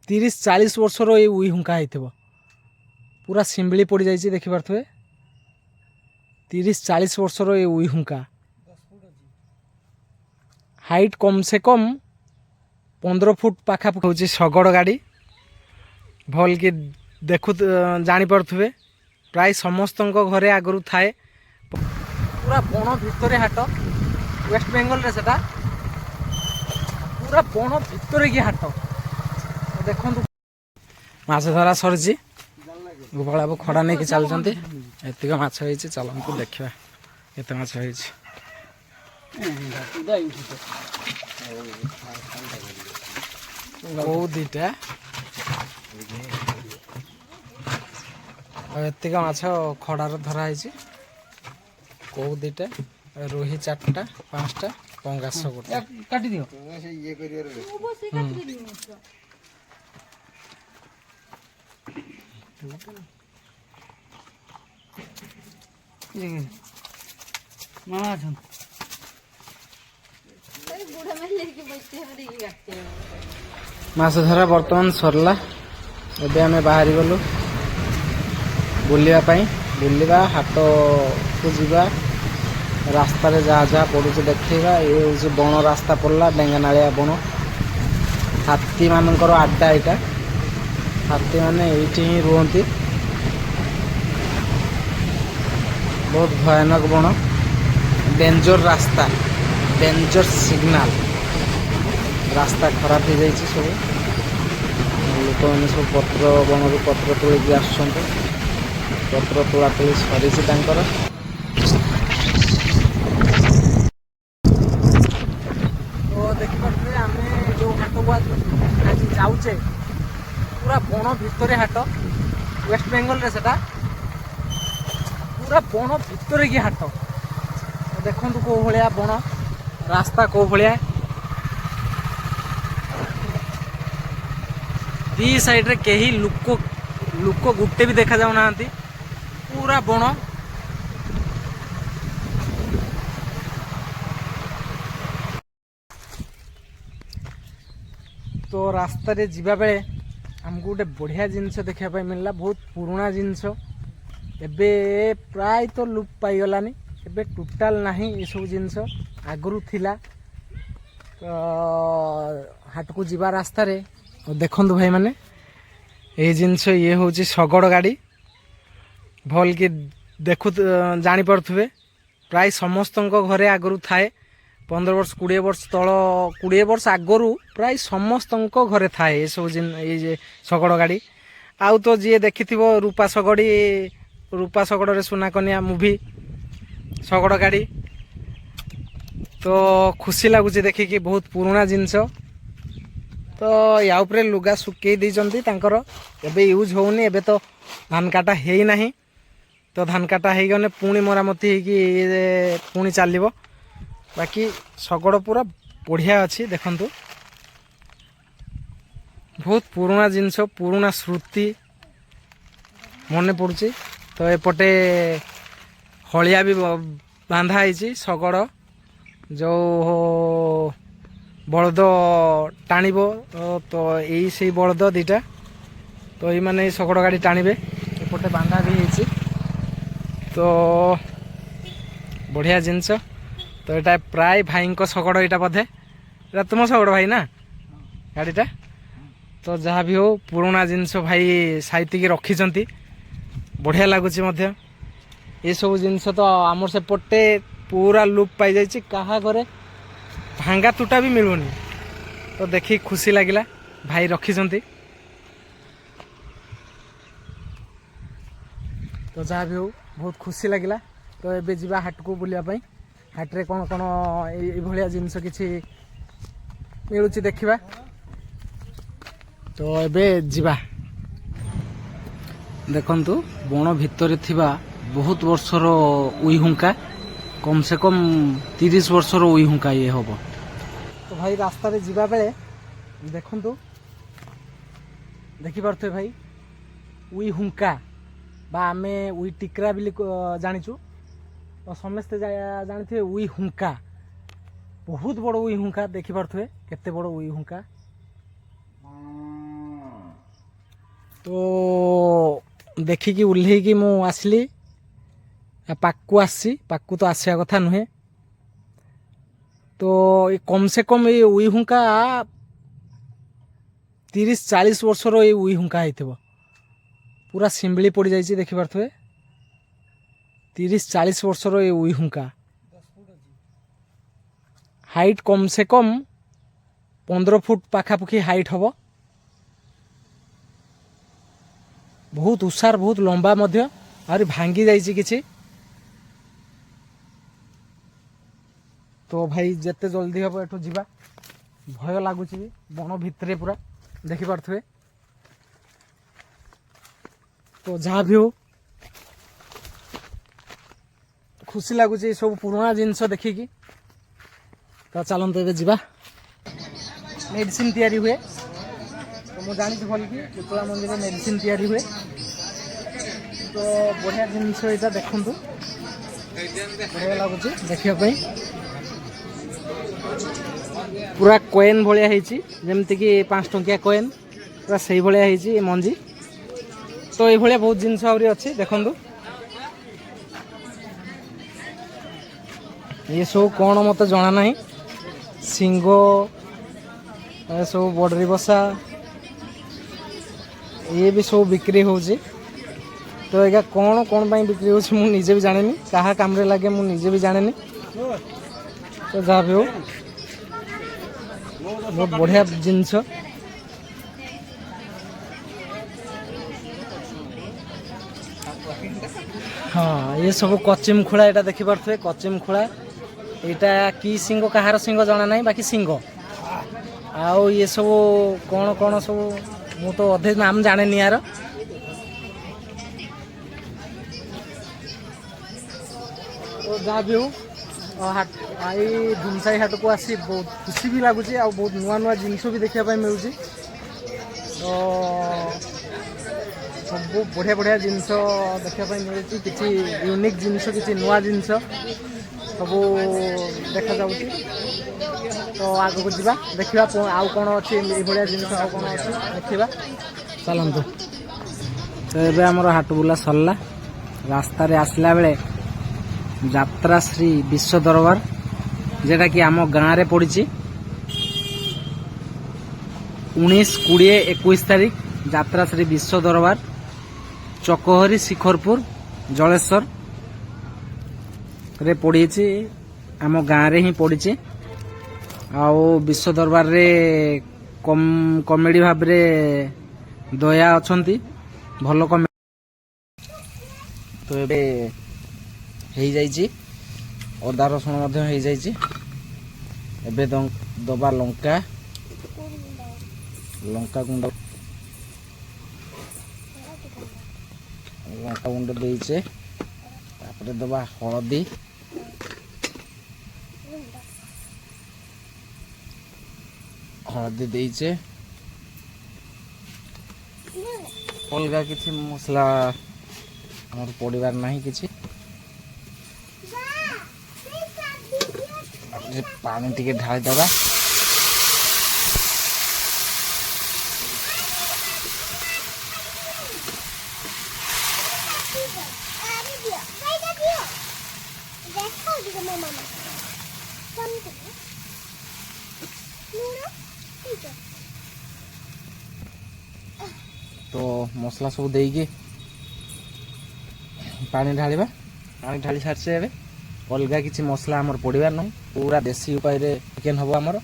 30-40 ବର୍ଷର ଏଇ ଉଇ ହୁଙ୍କା ହେଇଥିବ। ପୁରା ଶିମ୍ବିଳି ପଡ଼ିଯାଇଛି ଦେଖିପାରୁଥିବେ। 30-40 ବର୍ଷର ଏଇ ଉଇ ହୁଙ୍କା। ହାଇଟ୍ କମ୍ ସେ କମ୍ 15 ଫୁଟ ପାଖାପାଖି ହେଉଛି। ଶଗଡ଼ ଗାଡ଼ି ଭଲ କି ଦେଖୁ ଜାଣିପାରୁଥିବେ, ପ୍ରାୟ ସମସ୍ତଙ୍କ ଘରେ ଆଗରୁ ଥାଏ। ପୁରା ବଣ ଭିତରେ ହାଟ, ୱେଷ୍ଟ ବେଙ୍ଗଲରେ ସେଟା ପୁରା ବଣ ଭିତରେ କି ହାଟ। ଦେଖନ୍ତୁ ମାଛ ଧରା ସରିଛି, ଗୋପାଳବାବୁ ଖଡ଼ା ନେଇକି ଚାଲୁଛନ୍ତି। ଏତିକ ମାଛ ହେଇଛି, ଚାଲନ୍ତୁ ଦେଖିବା କେତେ ମାଛ ହେଇଛି। କୋଉ ଦିଟା ଏତିକ ମାଛ ଖଡ଼ାରେ ଧରା ହେଇଛି। କୋଉ ଦିଟା, ରୋହି 4ଟା 5ଟା, ପଙ୍ଗାସ ଗୋଟେ। କାଟିଦିଅ। ମାମା ଅଛନ୍ତି। ମାଛ ଧରା ବର୍ତ୍ତମାନ ସରିଲା। ଏବେ ଆମେ ବାହାରି ଗଲୁ ବୁଲିବା ପାଇଁ। ବୁଲିବା, ହାଟକୁ ଯିବା, ରାସ୍ତାରେ ଯାହା ଯାହା ପଡ଼ୁଛି ଦେଖେଇବା। ଏ ହେଉଛି ବଣ ରାସ୍ତା ପଡ଼ିଲା, ଡେଙ୍ଗାନାଳିଆ ବଣ। ହାତୀମାନଙ୍କର ଆଡ୍ଡା ଏଇଟା। ହାତୀମାନେ ଏଇଠି ହିଁ ରୁହନ୍ତି। ବହୁତ ଭୟାନକ ବଣ, ଡେଞ୍ଜର ରାସ୍ତା, ଡେଞ୍ଜର ସିଗ୍ନାଲ। ରାସ୍ତା ଖରାପ ହେଇଯାଇଛି ସବୁ। ଲୋକମାନେ ସବୁ ପତ୍ର ବଣରୁ ପତ୍ର ତୋଳିକି ଆସୁଛନ୍ତି। ପତ୍ର ତୋଳାତୋଳି ସରିଛି ତାଙ୍କର। ତ ଦେଖିପାରୁଥିବେ ଆମେ ଯେଉଁ ହାଟକୁ ଆଜି ଯାଉଛେ, ପୁରା ବଣ ଭିତରେ ହାଟ, ୱେଷ୍ଟ ବେଙ୍ଗଲରେ ସେଟା ପୁରା ବଣ ଭିତରେ କି ହାଟ। ଦେଖନ୍ତୁ କୋଉ ଭଳିଆ ବଣ, ରାସ୍ତା କୋଉ ଭଳିଆ। ଦି ସାଇଡରେ କେହି ଲୋକ ଗୋଟେ ବି ଦେଖା ଯାଉନାହାନ୍ତି। ପୁରା ବଣ। ତ ରାସ୍ତାରେ ଯିବା ବେଳେ ଆମକୁ ଗୋଟେ ବଢ଼ିଆ ଜିନିଷ ଦେଖିବା ପାଇଁ ମିଳିଲା। ବହୁତ ପୁରୁଣା ଜିନିଷ, ଏବେ ପ୍ରାୟତଃ ଲୁପ ପାଇଗଲାନି। ଏବେ ଟୋଟାଲ ନାହିଁ ଏସବୁ ଜିନିଷ, ଆଗରୁ ଥିଲା। ତ ହାଟକୁ ଯିବା ରାସ୍ତାରେ ଦେଖନ୍ତୁ ଭାଇମାନେ, ଏଇ ଜିନିଷ ଇଏ ହେଉଛି ଶଗଡ଼ ଗାଡ଼ି। ଭଲ କି ଦେଖୁ ଜାଣିପାରୁଥିବେ, ପ୍ରାୟ ସମସ୍ତଙ୍କ ଘରେ ଆଗରୁ ଥାଏ। 15 ବର୍ଷ 20 ବର୍ଷ ତଳ, 20 ବର୍ଷ ଆଗରୁ ପ୍ରାୟ ସମସ୍ତଙ୍କ ଘରେ ଥାଏ ଏସବୁ ଏଇ ଯେ ଶଗଡ଼ ଗାଡ଼ି। ଆଉ ତ ଯିଏ ଦେଖିଥିବ ରୂପା ଶଗଡ଼ି, ରୂପା ଶଗଡ଼ରେ ସୁନାକନ୍ୟା ମୁଭି, ଶଗଡ଼ ଗାଡ଼ି। ତ ଖୁସି ଲାଗୁଛି ଦେଖିକି, ବହୁତ ପୁରୁଣା ଜିନିଷ। ତ ୟା ଉପରେ ଲୁଗା ଶୁଖେଇ ଦେଇଛନ୍ତି ତାଙ୍କର, ଏବେ ୟୁଜ୍ ହେଉନି। ଏବେ ତ ଧାନ କାଟା ହେଇନାହିଁ। ତ ଧାନ କାଟା ହେଇଗଲେ ପୁଣି ମରାମତି ହେଇକି ପୁଣି ଚାଲିବ। ବାକି ଶଗଡ଼ ପୁରା ବଢ଼ିଆ ଅଛି ଦେଖନ୍ତୁ। ବହୁତ ପୁରୁଣା ଜିନିଷ, ପୁରୁଣା ସ୍ମୃତି ମନେ ପଡ଼ୁଛି। ତ ଏପଟେ ହଳିଆ ବି ବାନ୍ଧା ହେଇଛି। ଶଗଡ଼ ଯେଉଁ ବଳଦ ଟାଣିବ, ତ ଏଇ ସେଇ ବଳଦ ଦିଟା, ତ ଏଇମାନେ ଶଗଡ଼ ଗାଡ଼ି ଟାଣିବେ। ଏପଟେ ବାନ୍ଧା ବି ହେଇଛି। ତ ବଢ଼ିଆ ଜିନିଷ। ତ ଏଇଟା ପ୍ରାୟ ଭାଇଙ୍କ ଶଗଡ଼, ଏଇଟା ବୋଧେ ଏଇଟା ତୁମ ଶଗଡ଼ ଭାଇ ନା ଗାଡ଼ିଟା। ତ ଯାହା ବି ହଉ, ପୁରୁଣା ଜିନିଷ ଭାଇ ସାଇତିକି ରଖିଛନ୍ତି, ବଢ଼ିଆ ଲାଗୁଛି ମଧ୍ୟ। ଏସବୁ ଜିନିଷ ତ ଆମର ସେପଟେ ପୁରା ଲୁପ ପାଇଯାଇଛି, କାହା ଘରେ ଭାଙ୍ଗା ତୁଟା ବି ମିଳୁନି। ତ ଦେଖିକି ଖୁସି ଲାଗିଲା, ଭାଇ ରଖିଛନ୍ତି। ତ ଯାହା ବି ହଉ, ବହୁତ ଖୁସି ଲାଗିଲା। ତ ଏବେ ଯିବା ହାଟକୁ ବୁଲିବା ପାଇଁ। ହାଟରେ କ'ଣ କ'ଣ ଏଇଭଳିଆ ଜିନିଷ କିଛି ମିଳୁଛି ଦେଖିବା। ତ ଏବେ ଯିବା। ଦେଖନ୍ତୁ, ବଣ ଭିତରେ ଥିବା ବହୁତ ବର୍ଷର ଉଇ ହୁଙ୍କା, କମ୍ ସେ କମ୍ 30 ବର୍ଷର ଉଇ ହୁଙ୍କା ଇଏ ହବ। ତ ଭାଇ ରାସ୍ତାରେ ଯିବା ବେଳେ ଦେଖନ୍ତୁ, ଦେଖିପାରୁଥିବେ ଭାଇ, ଉଇ ହୁଙ୍କା ବା ଆମେ ଉଇ ଟିକରା ବୋଲି ଜାଣିଛୁ। ତ ସମସ୍ତେ ଜାଣିଥିବେ ଉଇ ହୁଙ୍କା। ବହୁତ ବଡ଼ ଉଇ ହୁଙ୍କା ଦେଖିପାରୁଥିବେ, କେତେ ବଡ଼ ଉଇ ହୁଙ୍କା। तो देखिकी ओह्लैकी मु आसली पाकू आसी पाकू तो आसिया कथा नुहे। तो कम से कम ये उई हुंका 30-40 वर्षर ये उई हुंका होइथिबो। पूरा सिंबली पड़ जाइए देखि पारथुए 30-40 वर्षर ये उई हुंका। हाइट कम से कम 15 फुट पाखापुखी हाइट हम। बहुत उषार बहुत लंबा मध्य आहुरी भांगी जाइए किछि। तो भाई जिते जल्दी हम एठू जीवा भय लगुच बन भितर पूरा देखि पारथुए। तो जहाँ भी हो खुशी लगुच सब पुराना जिनस देखिकी। तो चलते ए जा मेडिसिन तैयारी हुए। तो मुझे जानी भल कि शीतला मंदिर में मेडिसिन तैयारी हुए। तो बढ़िया जिनस यहाँ देखु बढ़िया लगुच देखापी। पूरा कॉइन भाया जमती कि 5 टंकिया कॉइन पूरा से भाया मंजी। तो ये बहुत जिनस आहरी अच्छी देखु। ये सब कौन मत जना ना सिंह सब बडरी बसा ये भी सब बिक्री हो। तो ये कौन कौन बिक्री हो निजे भी जाने क्या काम लगे मुझे भी जाने। तो जहाँ भी हो बहुत बढ़िया जिनस। हाँ ये सब कचिम खुड़ा यहाँ देखी पारे कचिम खुड़ा यहाँ कि सिंह कहार सिंह जना ना बाकी सिंह आउ ये सब कौन कौन सब मु तो अधे नाम जाने यार। तो जहाँ भी हो हाट धुमसाई हाट को आसी बहुत खुशी भी लगुच आ बहुत नुआ नुआ जिनस भी देखापी मिलूँ। तो सब बढ़िया बढ़िया जिनस देखापी मिलूँ किसी यूनिक जिनस किसी नुआ जिनस सब देखा जाऊँ। तो आग को जा देखा आउ कौन अच्छी भाया जिनस आउ कौन अच्छी देखा चलतु। तो ये आमर हाट बुला सरला रास्तार आसला बेले यात्रा श्री विश्व दरबार जेटा कि आम गाँव में पड़ी 19, 20, 21 तारीख यात्रा श्री विश्व दरबार चकहरी शिखरपुर जलेश्वर रे पड़ी आम गाँव रे ही पड़ी। आओ विश्व दरबार रे कॉमेडी भाव रे दया अछंती भल कॉमेडी। तो ये हो जाइए अदा रसुण हो जाइए। एबे दबा लंका लंका गुंड लंका गुंड देचे तापर दबा हलदी हलदी देचे अलग किसी मसला आमर पड़ार ना कि पानी टिके ढाली दबा। तो मसला सब देकी पानी ढालिबा पानी ढाली सारी ए अलग किसी मसला आमर पड़ार ना पूरा देसी उपाय चिकेन हम आमर।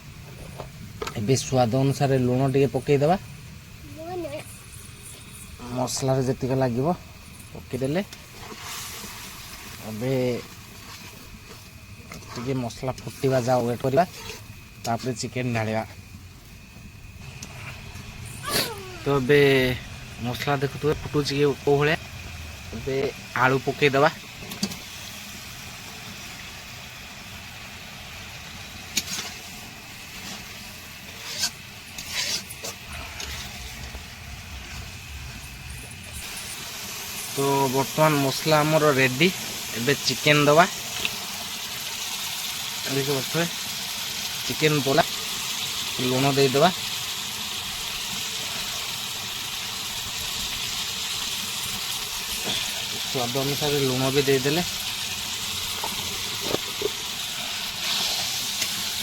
ए स्वाद अनुसार लुण टे पकईदे मसलार जी लगे पकईदे टे मसला फुटा जा वेट करवा तापर चिकेन ढालिबा। तो ए मसला देखुए फुटुच कौ भाया आलू पकईदे। तो बर्तमान मसला आमर रेडी एबे चिकेन दबा देखो बर्तमान चिकेन पोला लुण देदेबा स्वाद अनुसार लुण भी देदेले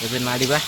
एबे नाड़ीबा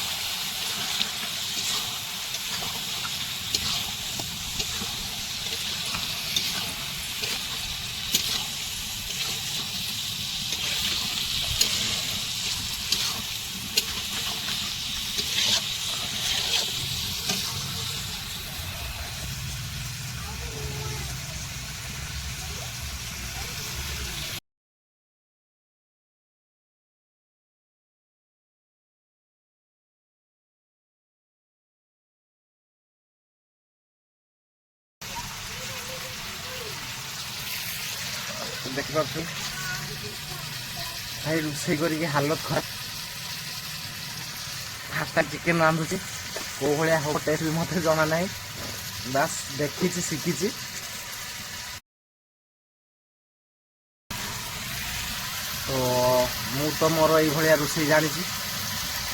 देखि पार्छु भाई रोषे करके हालत खराब फास्ट टाइम चिकेन रांधुची को भाया हम टेस्ट भी मत जना ना बस देखी शिखी तो मु तो मोर ये रोषे जानी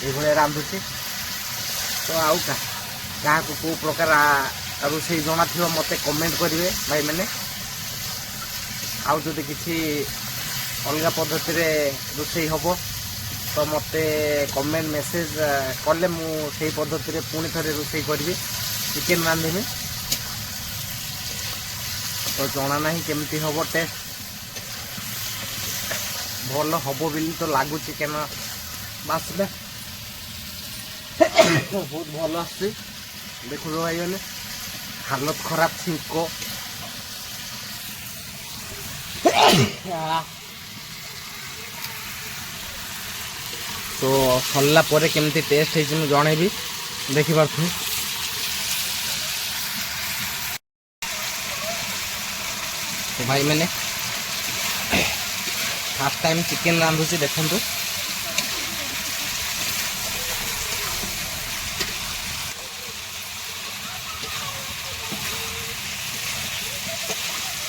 ये रांधुची तो आउ क्या को प्रकार रोषे जना थी मत कमेंट करेंगे भाई मैंने आउ जदि किसी अलग पद्धति रोषे हम तो मत कमेंट मेसेज कले मुझे पद्धति पुणी थे रोषे करी चिकेन रांधि तो जना ना केमती हम टेस्ट भल हम बोली तो लगुच चिकेन बासले बहुत भल आस देखो भाई मैंने हालत खराब छिंक तो सरला परे केमती टेस्ट है जनइबी देखिपार तो भाई मैंने फर्स्ट टाइम चिकेन रांधुची देखु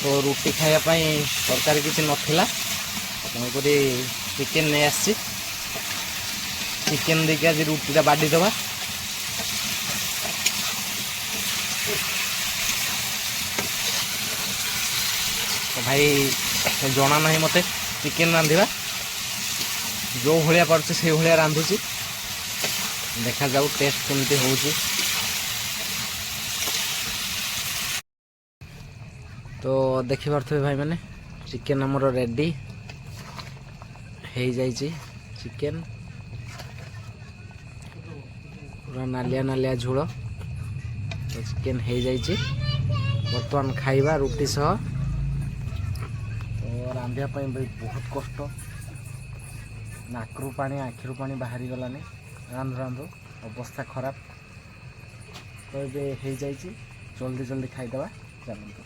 तो रुटी खायापाई तरकारी किसी नथिला तेणुक चिकेन नहीं आसी चिकेन देके आज रुटीटा बाड़ी दबा तो भाई जना ना मत चिकेन रांधिबा जो भाया पार्छ से भाया रांधुची देखा जाऊ टेस्ट केमती होउची। तो देखि पार्थ्य भाई मैंने चिकेन आमर रेडी हो जाइए चिकेन पूरा नालिया नालिया झोल तो चिकेन हो जाइए बर्तमान खाइबा रुटी सह तो रांधियापाई बहुत कष्ट नाकरू पानी आखिरू पानी बाहरी गलानी रांधु रांधु अवस्था खराब तो ये हो जाइए जल्दी जल्दी खाईदे चलते।